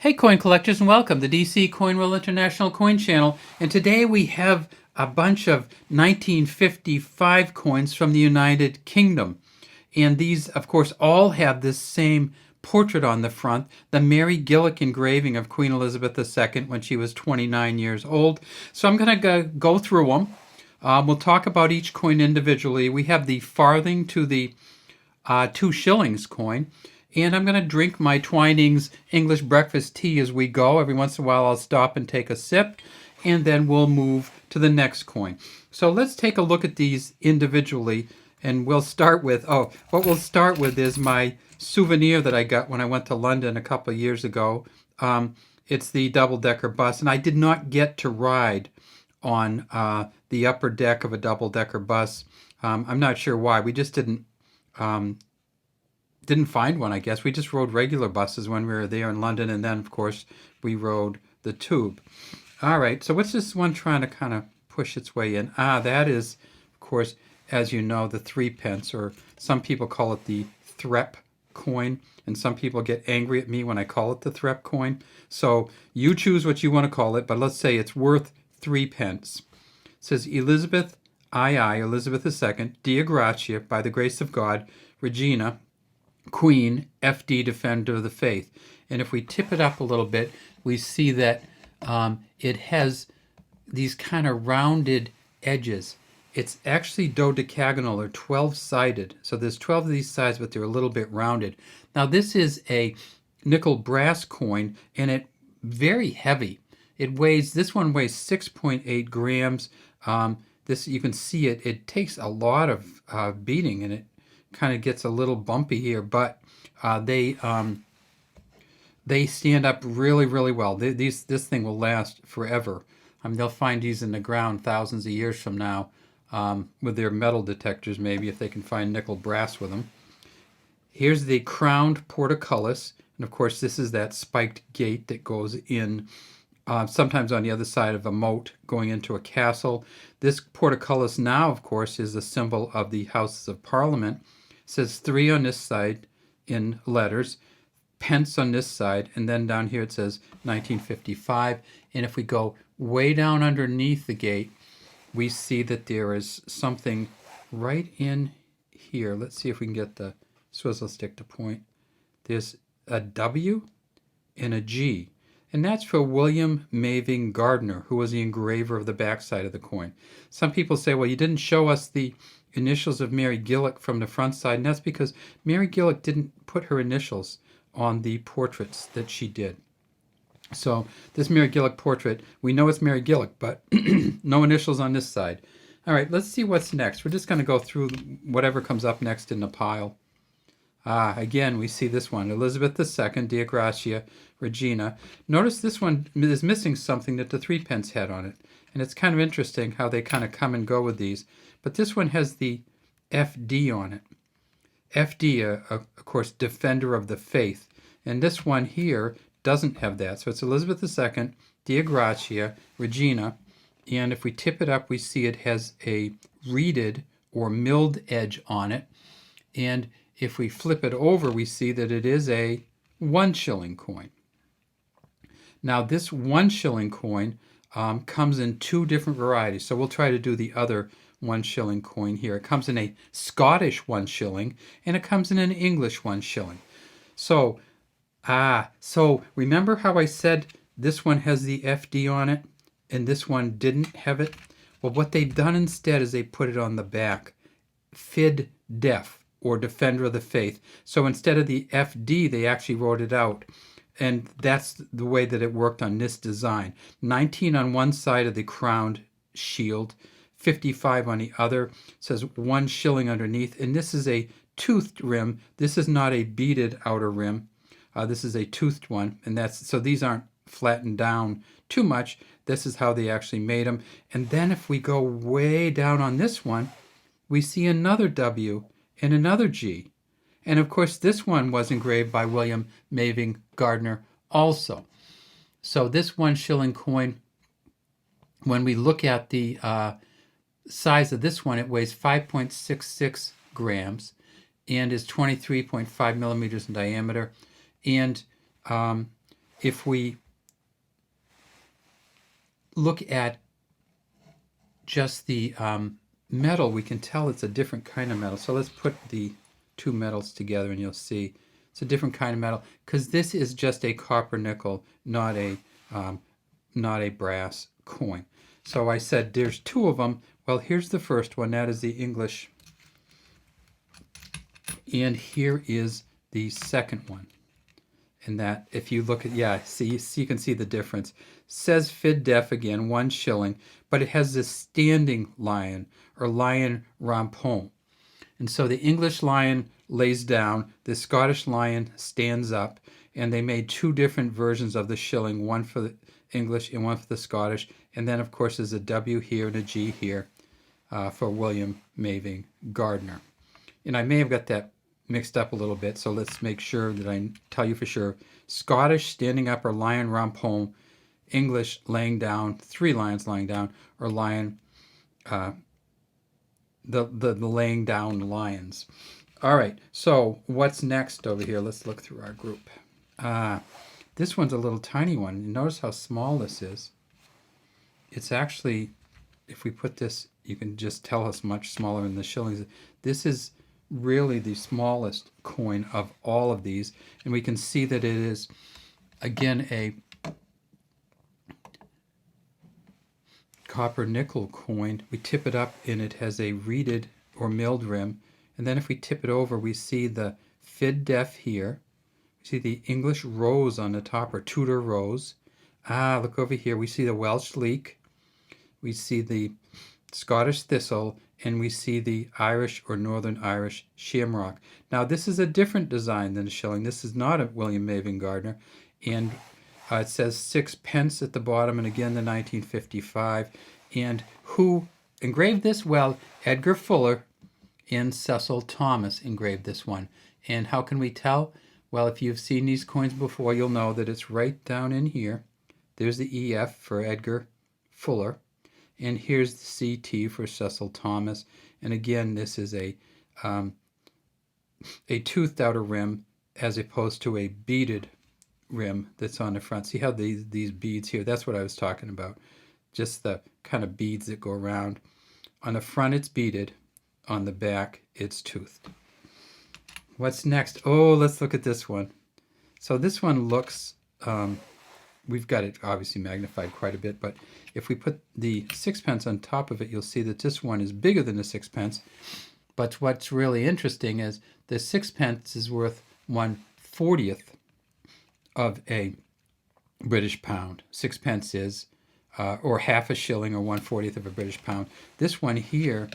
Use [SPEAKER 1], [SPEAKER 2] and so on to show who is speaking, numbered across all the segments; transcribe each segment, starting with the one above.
[SPEAKER 1] Hey coin collectors and welcome to DC Coin World International Coin Channel, and today we have a bunch of 1955 coins from the United Kingdom, and these of course all have this same portrait on the front, the Mary Gillick engraving of Queen Elizabeth II when she was 29 years old. So I'm going to go through them. We'll talk about each coin individually. We have the farthing to the 2 shillings coin. And I'm going to drink my Twinings English breakfast tea as we go. Every once in a while I'll stop and take a sip, and then we'll move to the next coin. So let's take a look at these individually, and we'll start with, what we'll start with is my souvenir that I got when I went to London a couple of years ago. It's the double-decker bus, and I did not get to ride on the upper deck of a double-decker bus. I'm not sure why. We just didn't find one, I guess. We just rode regular buses when we were there in London, and then, of course, we rode the tube. All right, so what's this one trying to kind of push its way in? That is, of course, as you know, the 3 pence, or some people call it the threp coin, and some people get angry at me when I call it the threp coin. So you choose what you want to call it, but let's say it's worth 3 pence. It says, Elizabeth II, Elizabeth II, Dea Gratia, by the grace of God, Regina, Queen, FD, Defender of the Faith. And if we tip it up a little bit, we see that it has these kind of rounded edges. It's actually dodecagonal, or 12-sided. So there's 12 of these sides, but they're a little bit rounded. Now this is a nickel brass coin, and it's very heavy. This one weighs 6.8 grams. This, you can see it takes a lot of beating, and it kind of gets a little bumpy here, but they stand up really, really well. This thing will last forever. They'll find these in the ground thousands of years from now with their metal detectors, maybe, if they can find nickel brass with them. Here's the crowned portcullis, and of course this is that spiked gate that goes in sometimes on the other side of a moat going into a castle. This portcullis now, of course, is a symbol of the Houses of Parliament. It says 3 on this side in letters, pence on this side, and then down here it says 1955. And if we go way down underneath the gate, we see that there is something right in here. Let's see if we can get the swizzle stick to point. There's a W and a G. And that's for William Maving Gardner, who was the engraver of the backside of the coin. Some people say, well, you didn't show us the initials of Mary Gillick from the front side, and that's because Mary Gillick didn't put her initials on the portraits that she did. So this Mary Gillick portrait, we know it's Mary Gillick, but no initials on this side. All right, let's see what's next. We're just going to go through whatever comes up next in the pile. Again, we see this one, Elizabeth II, Dea Gratia, Regina. Notice this one is missing something that the 3 pence had on it. And it's kind of interesting how they kind of come and go with these. But this one has the FD on it. FD, of course, Defender of the Faith. And this one here doesn't have that. So it's Elizabeth II, Dea Gratia, Regina. And if we tip it up, we see it has a reeded or milled edge on it. And if we flip it over, we see that it is a 1 shilling coin. Now this 1 shilling coin comes in 2 different varieties. So we'll try to do the other 1 shilling coin here. It comes in a Scottish 1 shilling, and it comes in an English 1 shilling. So remember how I said this one has the FD on it, and this one didn't have it? Well, what they've done instead is they put it on the back, Fid Def, or Defender of the Faith. So instead of the FD, they actually wrote it out. And that's the way that it worked on this design. 19 on one side of the crowned shield, 55 on the other. It says 1 shilling underneath. And this is a toothed rim. This is not a beaded outer rim. This is a toothed one. And so these aren't flattened down too much. This is how they actually made them. And then if we go way down on this one, we see another W and another G. And of course, this one was engraved by William Maving Gardner also. So this 1 shilling coin, when we look at the size of this one, it weighs 5.66 grams and is 23.5 millimeters in diameter. And if we look at just the metal, we can tell it's a different kind of metal. So let's put the two metals together and you'll see it's a different kind of metal, because this is just a copper nickel, not a brass coin. So I said there's two of them. Well, here's the first one. That is the English. And here is the second one. And that, if you look at, yeah, see, you can see the difference. Says fid def again, 1 shilling, but it has this standing lion, or lion rampant. And so the English lion lays down, the Scottish lion stands up, and they made two different versions of the shilling, one for the English and one for the Scottish. And then, of course, there's a W here and a G here for William Maving Gardner. And I may have got that mixed up a little bit, so let's make sure that I tell you for sure. Scottish standing up or lion rampant, English laying down, 3 lions lying down, or lion, the laying down lions. All right, so what's next over here? Let's look through our group. This one's a little tiny one. You notice how small this is. It's actually, if we put this, you can just tell it's much smaller than the shillings. This is really the smallest coin of all of these, and we can see that it is, again, a copper nickel coin. We tip it up and it has a reeded or milled rim, and then if we tip it over, we see the fid def here. We see the English rose on the top, or Tudor rose. Look over here, we see the Welsh leek, we see the Scottish thistle, and we see the Irish or Northern Irish shamrock. Now, this is a different design than a shilling. This is not a William Maving Gardner, and it says 6 pence at the bottom, and again the 1955. And who engraved this? Well, Edgar Fuller and Cecil Thomas engraved this one. And how can we tell? Well, if you've seen these coins before, you'll know that it's right down in here. There's the EF for Edgar Fuller, and here's the CT for Cecil Thomas. And again, this is a toothed outer rim as opposed to a beaded rim that's on the front. See how these beads here? That's what I was talking about. Just the kind of beads that go around. On the front, it's beaded. On the back, it's toothed. What's next? Oh, let's look at this one. So this one looks, we've got it obviously magnified quite a bit, but if we put the 6 pence on top of it, you'll see that this one is bigger than the 6 pence. But what's really interesting is the 6 pence is worth 1/40th of a British pound. 6 pence is, or half a shilling, or 1/40th of a British pound. This one here,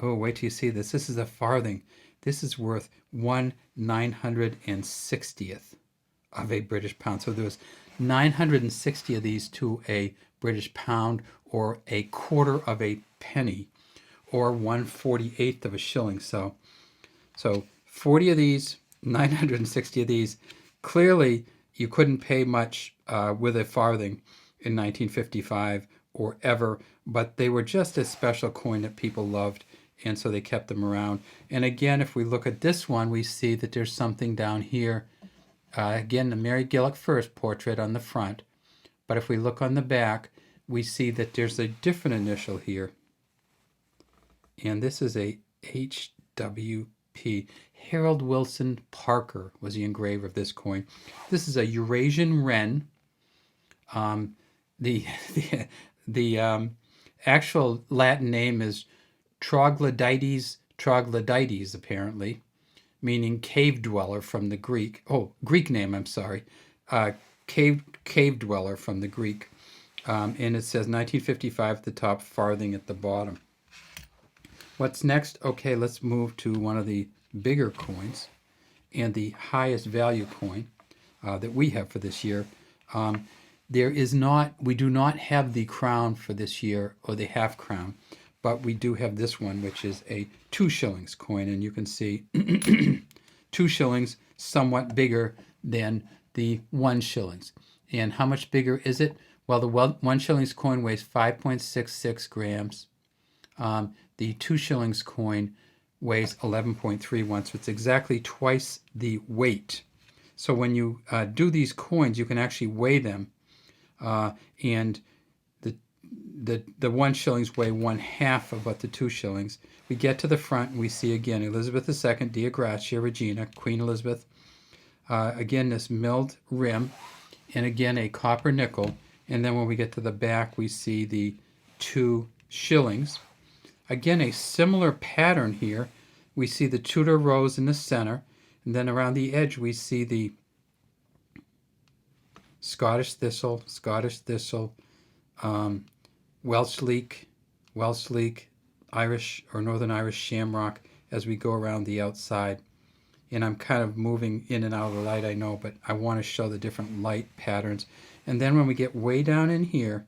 [SPEAKER 1] oh, wait till you see this. This is a farthing. This is worth 1/960th of a British pound. So there's 960 of these to a British pound, or a quarter of a penny, or 1/48th of a shilling. So 40 of these, 960 of these. Clearly, you couldn't pay much with a farthing in 1955 or ever, but they were just a special coin that people loved, and so they kept them around. And again, if we look at this one, we see that there's something down here. Again, the Mary Gillick first portrait on the front, but if we look on the back, we see that there's a different initial here. And this is a HWP. Harold Wilson Parker was the engraver of this coin. This is a Eurasian wren. The actual Latin name is troglodytes, apparently, meaning cave dweller from the Greek. Oh, Greek name, I'm sorry. Cave dweller from the Greek. And it says 1955 at the top, farthing at the bottom. What's next? Okay, let's move to one of the bigger coins and the highest value coin that we have for this year. We do not have the crown for this year, or the half crown, but we do have this one, which is a 2 shillings coin, and you can see 2 shillings, somewhat bigger than the 1 shillings. And how much bigger is it? Well, the 1 shillings coin weighs 5.66 grams. The 2 shillings coin weighs 11.31, so it's exactly twice the weight. So when you do these coins, you can actually weigh them, and the 1 shillings weigh 1/2 of what the 2 shillings. We get to the front and we see again Elizabeth II, Dea Gratia Regina, Queen Elizabeth. Again, this milled rim, and again a copper nickel. And then when we get to the back, we see the 2 shillings. Again, a similar pattern here. We see the Tudor rose in the center, and then around the edge we see the Scottish thistle, Welsh leek, Irish or Northern Irish shamrock as we go around the outside. And I'm kind of moving in and out of the light, I know, but I want to show the different light patterns. And then when we get way down in here,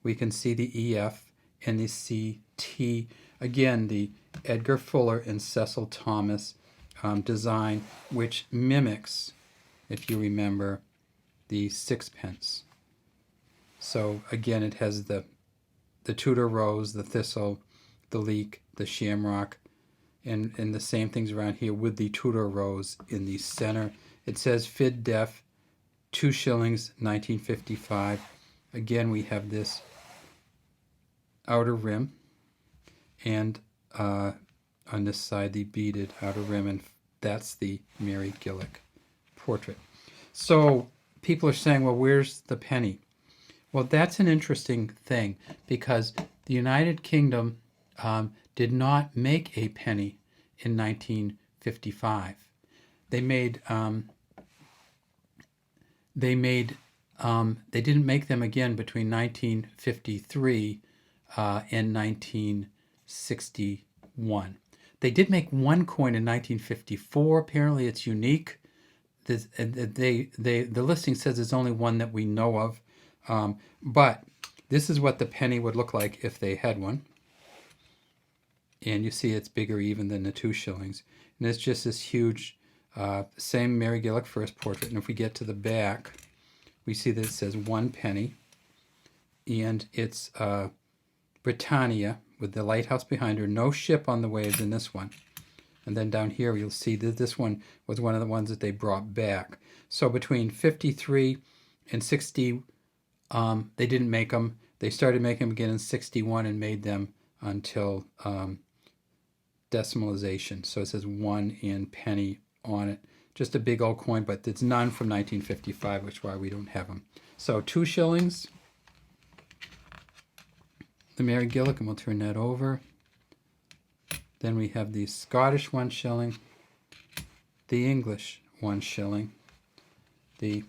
[SPEAKER 1] we can see the EF and the CT. Again, the Edgar Fuller and Cecil Thomas design, which mimics, if you remember, the 6-pence. So again, it has the Tudor rose, the thistle, the leek, the shamrock, and the same things around here with the Tudor rose in the center. It says Fid Def, 2 shillings, 1955. Again, we have this outer rim, and on this side the beaded outer rim, and that's the Mary Gillick portrait. So people are saying, well, where's the penny? Well, that's an interesting thing, because the United Kingdom did not make a penny in 1955. They didn't make them again between 1953 and 1961. They did make one coin in 1954. Apparently, it's unique. The listing says there's only one that we know of, but this is what the penny would look like if they had one. And you see it's bigger even than the 2 shillings. And it's just this huge, same Mary Gillick first portrait. And if we get to the back, we see that it says 1 penny. And it's Britannia with the lighthouse behind her. No ship on the waves in this one. And then down here you'll see that this one was one of the ones that they brought back. So between 53 and 60, they didn't make them. They started making them again in 61 and made them until decimalization. So it says 1 and penny on it. Just a big old coin, but it's none from 1955, which is why we don't have them. So 2 shillings, the Mary Gillick, and we'll turn that over. Then we have the Scottish 1 shilling, the English 1 shilling, the...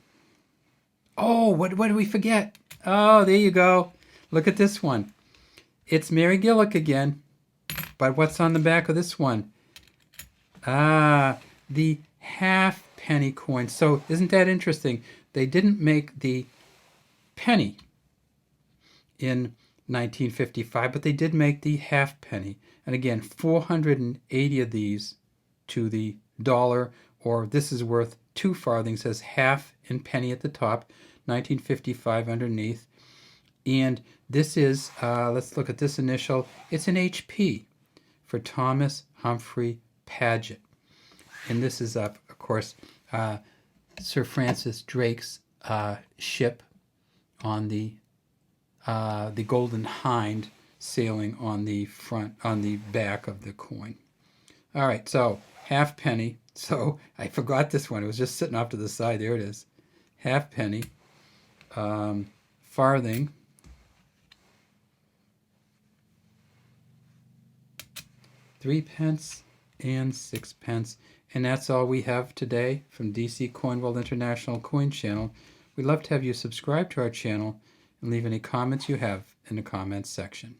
[SPEAKER 1] Oh, what did we forget? Oh, there you go. Look at this one. It's Mary Gillick again. But what's on the back of this one? The halfpenny coin. So isn't that interesting? They didn't make the penny in 1955, but they did make the halfpenny. And again, 480 of these to the dollar, or this is worth 2 farthings, says half and penny at the top, 1955 underneath. And this is, let's look at this initial. It's an HP for Thomas Humphrey Paget. And this is, of course, Sir Francis Drake's ship on the Golden Hind sailing on the front, on the back of the coin. All right, so halfpenny. So I forgot this one. It was just sitting off to the side. There it is. Halfpenny. Farthing. £3 and 6-pence. And that's all we have today from DC Coin World International Coin Channel. We'd love to have you subscribe to our channel and leave any comments you have in the comments section.